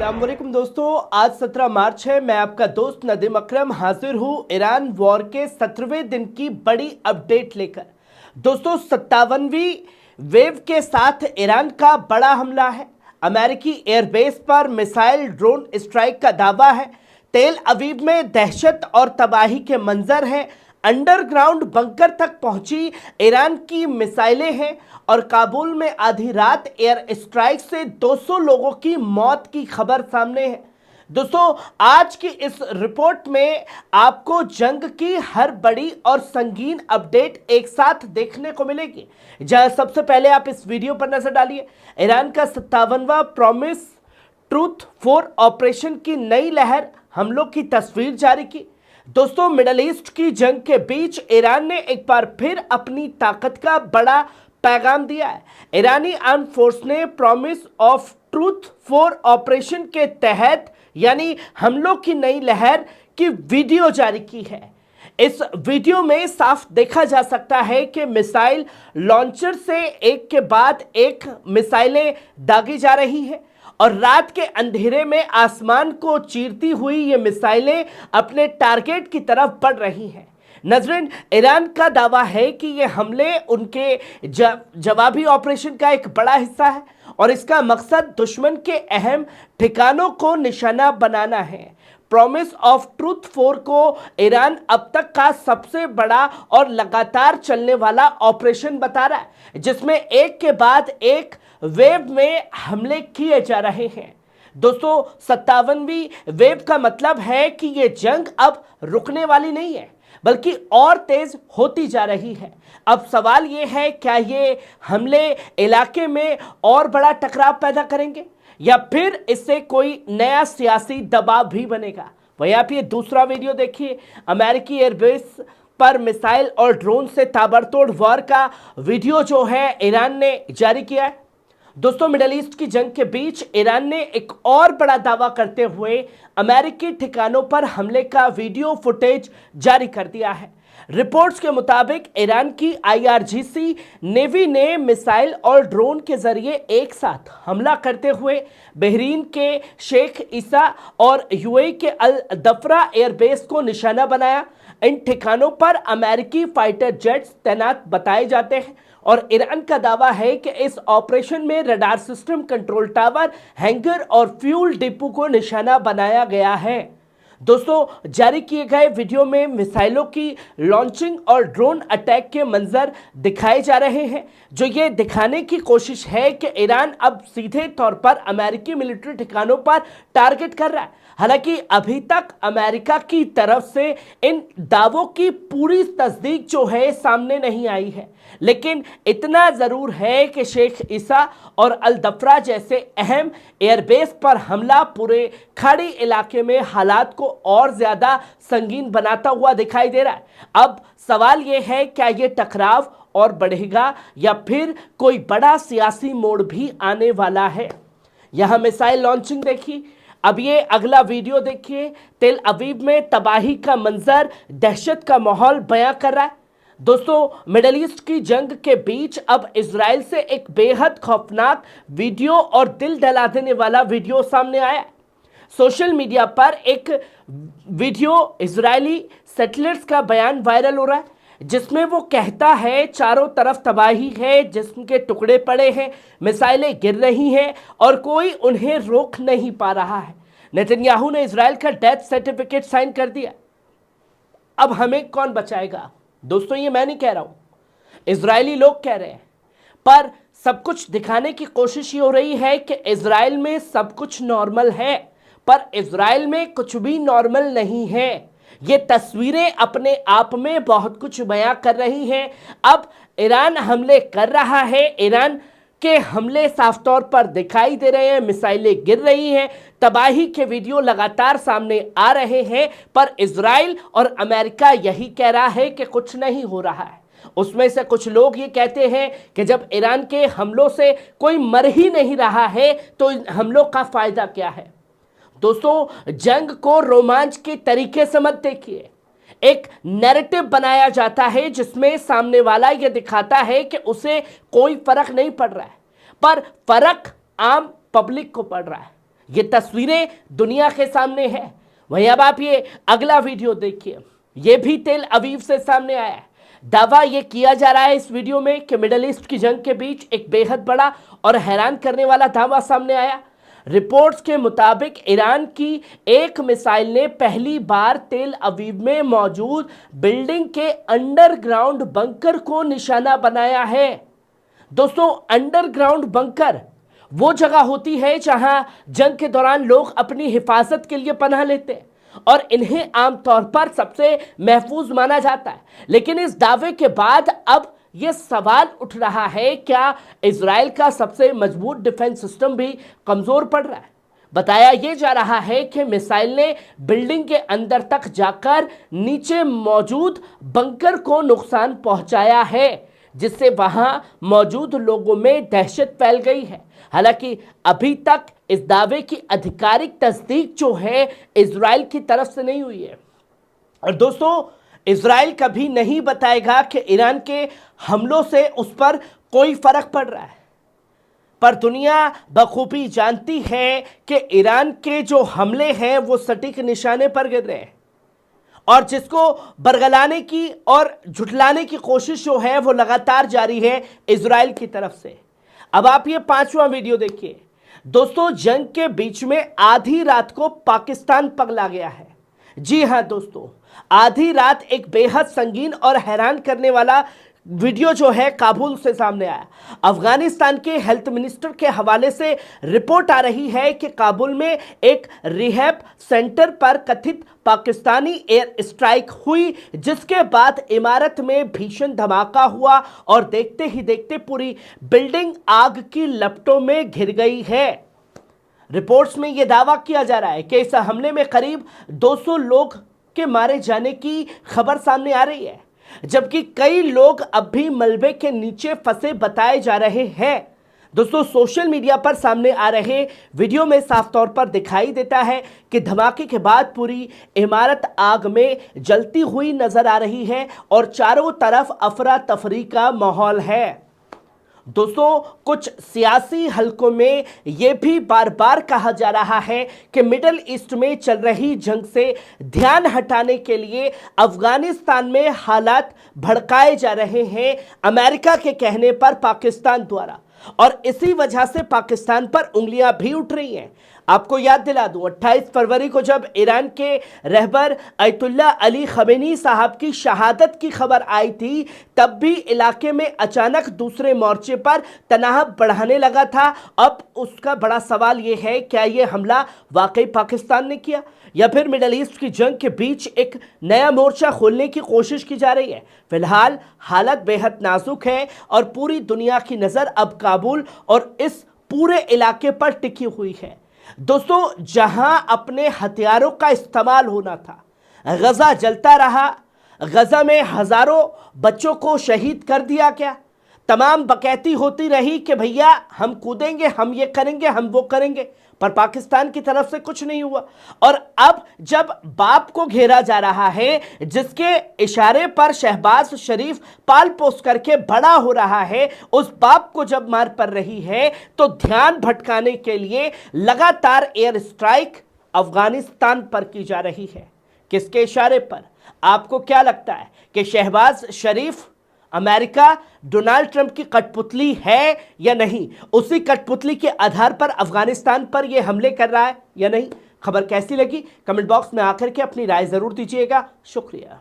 अस्सलाम वालेकुम दोस्तों, आज 17 मार्च है। मैं आपका दोस्त नदीम अकरम हाजिर हूं ईरान वॉर के 17वें दिन की बड़ी अपडेट लेकर। दोस्तों 57वीं वेव के साथ ईरान का बड़ा हमला है। अमेरिकी एयरबेस पर मिसाइल ड्रोन स्ट्राइक का दावा है। तेल अवीव में दहशत और तबाही के मंजर हैं। अंडरग्राउंड बंकर तक पहुंची ईरान की मिसाइलें हैं और काबुल में आधी रात एयर स्ट्राइक से 200 लोगों की मौत की खबर सामने है। दोस्तों आज की इस रिपोर्ट में आपको जंग की हर बड़ी और संगीन अपडेट एक साथ देखने को मिलेगी। जहां सबसे पहले आप इस वीडियो पर नजर डालिए। ईरान का 57वां प्रॉमिस ट्रूथ 4 ऑपरेशन की नई लहर हमलों की तस्वीर जारी की। दोस्तों मिडल ईस्ट की जंग के बीच ईरान ने एक बार फिर अपनी ताकत का बड़ा पैगाम दिया है। ईरानी आर्म फोर्स ने प्रॉमिस ऑफ ट्रूथ 4 ऑपरेशन के तहत यानी हमलों की नई लहर की वीडियो जारी की है। इस वीडियो में साफ देखा जा सकता है कि मिसाइल लॉन्चर से एक के बाद एक मिसाइलें दागी जा रही हैं और रात के अंधेरे में आसमान को चीरती हुई ये मिसाइलें अपने टारगेट की तरफ बढ़ रही हैं। नजरीन, ईरान का दावा है कि ये हमले उनके जवाबी ऑपरेशन का एक बड़ा हिस्सा है और इसका मकसद दुश्मन के अहम ठिकानों को निशाना बनाना है। प्रॉमिस ऑफ ट्रूथ 4 को ईरान अब तक का सबसे बड़ा और लगातार चलने वाला ऑपरेशन बता रहा है, जिसमें एक के बाद एक वेव में हमले किए जा रहे हैं। दोस्तों 57वीं वेव का मतलब है कि यह जंग अब रुकने वाली नहीं है बल्कि और तेज होती जा रही है। अब सवाल यह है, क्या ये हमले इलाके में और बड़ा टकराव पैदा करेंगे या फिर इससे कोई नया सियासी दबाव भी बनेगा। वहीं आप ये दूसरा वीडियो देखिए। अमेरिकी एयरबेस पर मिसाइल और ड्रोन से ताबड़तोड़ वार का वीडियो जो है ईरान ने जारी किया है। दोस्तों मिडल ईस्ट की जंग के बीच ईरान ने एक और बड़ा दावा करते हुए अमेरिकी ठिकानों पर हमले का वीडियो फुटेज जारी कर दिया है। रिपोर्ट्स के मुताबिक ईरान की आईआरजीसी नेवी ने मिसाइल और ड्रोन के जरिए एक साथ हमला करते हुए बहरीन के शेख ईसा और यूएई के अल दफरा एयरबेस को निशाना बनाया। इन ठिकानों पर अमेरिकी फाइटर जेट्स तैनात बताए जाते हैं और ईरान का दावा है कि इस ऑपरेशन में radar system, control tower, hanger और फ्यूल डिपो को निशाना बनाया गया है। दोस्तों जारी किए गए वीडियो में मिसाइलों की लॉन्चिंग और ड्रोन अटैक के मंजर दिखाए जा रहे हैं, जो ये दिखाने की कोशिश है कि ईरान अब सीधे तौर पर अमेरिकी मिलिट्री ठिकानों पर टारगेट कर रहा है। हालांकि अभी तक अमेरिका की तरफ से इन दावों की पूरी तस्दीक जो है सामने नहीं आई है, लेकिन इतना जरूर है कि शेख ईसा और अल दफरा जैसे अहम एयरबेस पर हमला पूरे खाड़ी इलाके में हालात को और ज्यादा संगीन बनाता हुआ दिखाई दे रहा है। अब सवाल यह है, क्या यह टकराव और बढ़ेगा या फिर कोई बड़ा सियासी मोड़ भी आने वाला है। यहां मिसाइल लॉन्चिंग देखिए। अब ये अगला वीडियो देखिए। तेल अवीव में तबाही का मंजर दहशत का माहौल बयां कर रहा है। दोस्तों मिडल ईस्ट की जंग के बीच अब इजराइल से एक बेहद खौफनाक वीडियो और दिल दहला देने वाला वीडियो सामने आया है। सोशल मीडिया पर एक वीडियो इजरायली सेटलर्स का बयान वायरल हो रहा है, जिसमें वो कहता है चारों तरफ तबाही है, जिस्म के टुकड़े पड़े हैं, मिसाइलें गिर रही हैं और कोई उन्हें रोक नहीं पा रहा है। नेतन्याहू ने इजराइल का डेथ सर्टिफिकेट साइन कर दिया। अब हमें कौन बचाएगा। दोस्तों ये मैं नहीं कह रहा हूं, इजरायली लोग कह रहे हैं, पर सब कुछ दिखाने की कोशिश ये हो रही है कि इजराइल में सब कुछ नॉर्मल है, पर इजराइल में कुछ भी नॉर्मल नहीं है। ये तस्वीरें अपने आप में बहुत कुछ बयां कर रही हैं। अब ईरान हमले कर रहा है, ईरान के हमले साफ तौर पर दिखाई दे रहे हैं, मिसाइलें गिर रही हैं, तबाही के वीडियो लगातार सामने आ रहे हैं, पर इजराइल और अमेरिका यही कह रहा है कि कुछ नहीं हो रहा है। उसमें से कुछ लोग ये कहते हैं कि जब ईरान के हमलों से कोई मर ही नहीं रहा है तो इन हमलों का फायदा क्या है। दोस्तों जंग को रोमांच के तरीके से मत देखिए। एक नैरेटिव बनाया जाता है जिसमें सामने वाला यह दिखाता है कि उसे कोई फर्क नहीं पड़ रहा है, पर फर्क आम पब्लिक को पड़ रहा है। ये तस्वीरें दुनिया के सामने है। वहीं अब आप ये अगला वीडियो देखिए, ये भी तेल अवीव से सामने आया है। दावा ये किया जा रहा है इस वीडियो में कि मिडल ईस्ट की जंग के बीच एक बेहद बड़ा और हैरान करने वाला दावा सामने आया। रिपोर्ट्स के मुताबिक ईरान की एक मिसाइल ने पहली बार तेल अवीव में मौजूद बिल्डिंग के अंडरग्राउंड बंकर को निशाना बनाया है। दोस्तों, अंडरग्राउंड बंकर वो जगह होती है जहां जंग के दौरान लोग अपनी हिफाजत के लिए पनाह लेते हैं और इन्हें आमतौर पर सबसे महफूज माना जाता है। लेकिन इस दावे के बाद अब यह सवाल उठ रहा है, क्या इजराइल का सबसे मजबूत डिफेंस सिस्टम भी कमजोर पड़ रहा है? बताया यह जा रहा है कि मिसाइल ने बिल्डिंग के अंदर तक जाकर नीचे मौजूद बंकर को नुकसान पहुंचाया है, जिससे वहां मौजूद लोगों में दहशत फैल गई है। हालांकि अभी तक इस दावे की आधिकारिक तस्दीक जो है इजराइल की तरफ से नहीं हुई है। और दोस्तों, इजराइल कभी नहीं बताएगा कि ईरान के हमलों से उस पर कोई फर्क पड़ रहा है, पर दुनिया बखूबी जानती है कि ईरान के जो हमले हैं वो सटीक निशाने पर गिर रहे हैं और जिसको बरगलाने की और झुठलाने की कोशिश जो है वो लगातार जारी है इजराइल की तरफ से। अब आप ये 5वां वीडियो देखिए। दोस्तों, जंग के बीच में आधी रात को पाकिस्तान पगला गया है। जी हां दोस्तों, आधी रात एक बेहद संगीन और हैरान करने वाला वीडियो जो है काबुल से सामने आया। अफगानिस्तान के हेल्थ मिनिस्टर के हवाले से रिपोर्ट आ रही है कि काबुल में एक रिहैब सेंटर पर कथित पाकिस्तानी एयर स्ट्राइक हुई, जिसके बाद इमारत में भीषण धमाका हुआ और देखते ही देखते पूरी बिल्डिंग आग की लपटों में घिर गई है। रिपोर्ट्स में यह दावा किया जा रहा है कि इस हमले में करीब 200 लोग के मारे जाने की खबर सामने आ रही है, जबकि कई लोग अब भी मलबे के नीचे फंसे बताए जा रहे हैं। दोस्तों, सोशल मीडिया पर सामने आ रहे वीडियो में साफ तौर पर दिखाई देता है कि धमाके के बाद पूरी इमारत आग में जलती हुई नजर आ रही है और चारों तरफ अफरा तफरी का माहौल है। दोस्तों, कुछ सियासी हलकों में यह भी बार बार कहा जा रहा है कि मिडल ईस्ट में चल रही जंग से ध्यान हटाने के लिए अफगानिस्तान में हालात भड़काए जा रहे हैं अमेरिका के कहने पर पाकिस्तान द्वारा, और इसी वजह से पाकिस्तान पर उंगलियां भी उठ रही हैं। आपको याद दिला दूं, 28 फरवरी को जब ईरान के रहबर अयतुल्ला अली खमेनी साहब की शहादत की खबर आई थी, तब भी इलाके में अचानक दूसरे मोर्चे पर तनाव बढ़ाने लगा था। अब उसका बड़ा सवाल यह है, क्या यह हमला वाकई पाकिस्तान ने किया या फिर मिडल ईस्ट की जंग के बीच एक नया मोर्चा खोलने की कोशिश की जा रही है? फिलहाल हालत बेहद नाजुक है और पूरी दुनिया की नजर अब काबुल और इस पूरे इलाके पर टिकी हुई है। दोस्तों, जहां अपने हथियारों का इस्तेमाल होना था, गजा जलता रहा, गजा में हजारों बच्चों को शहीद कर दिया गया, तमाम बकैती होती रही कि भैया हम कूदेंगे, हम ये करेंगे, हम वो करेंगे, पर पाकिस्तान की तरफ से कुछ नहीं हुआ। और अब जब बाप को घेरा जा रहा है, जिसके इशारे पर शहबाज शरीफ पाल पोस करके बड़ा हो रहा है, उस बाप को जब मार पड़ रही है तो ध्यान भटकाने के लिए लगातार एयर स्ट्राइक अफगानिस्तान पर की जा रही है। किसके इशारे पर? आपको क्या लगता है कि शहबाज शरीफ अमेरिका डोनाल्ड ट्रंप की कठपुतली है या नहीं? उसी कठपुतली के आधार पर अफगानिस्तान पर यह हमले कर रहा है या नहीं? खबर कैसी लगी कमेंट बॉक्स में आकर के अपनी राय जरूर दीजिएगा। शुक्रिया।